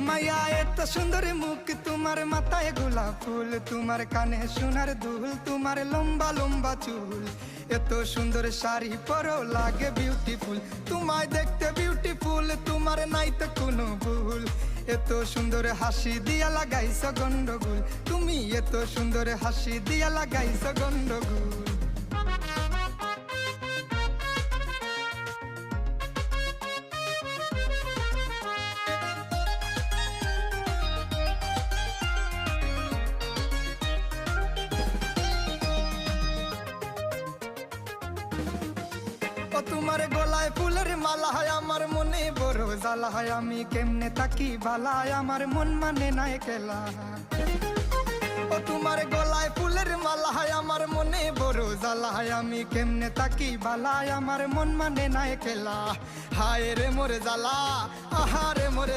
মাইয়া এত সুন্দর মুখ, তোমার মাথায় গোলাপ ফুল, তোমার কানে সোনার দুল, তোমার লম্বা লম্বা চুল, এত সুন্দর শাড়ি পরো লাগে বিউটিফুল। তোমায় দেখতে বিউটিফুল, তোমার নাই তো কোনো ভুল, এত সুন্দর হাসি দিয়া লাগাইছ গন্ডগোল, তুমি এত সুন্দর হাসি দিয়া লাগাইছ গন্ডগোল। ও তোমার গলায় ফুলের মালা হয়, আমার মনে বড় জ্বালা হয়, আমি কেমনে তাকি বালায়, আমার মন মানে নাই কেলা। ও তোমার গলায় ফুলের মালা হয়, আমার মনে বড় জ্বালা হয়, আমি কেমনে তাকি বালায়, আমার মন মানে নাই কেলা। হায় রে মোরে জ্বালা, আহারে মোরে